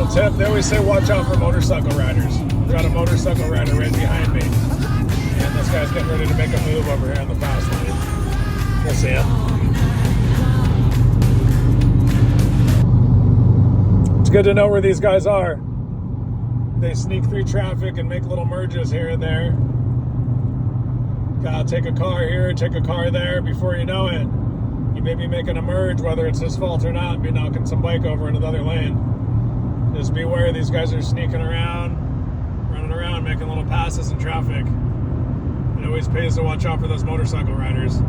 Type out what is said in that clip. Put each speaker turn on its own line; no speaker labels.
Little tip, they always say watch out for motorcycle riders. Got a motorcycle rider right behind me. And this guy's getting ready to make a move over here on the fast lane. We'll see him. It's good to know where these guys are. They sneak through traffic and make little merges here and there. Gotta take a car here, take a car there. Before you know it, you may be making a merge, whether it's his fault or not, be knocking some bike over in another lane. Just beware, these guys are sneaking around, running around, making little passes in traffic. It always pays to watch out for those motorcycle riders.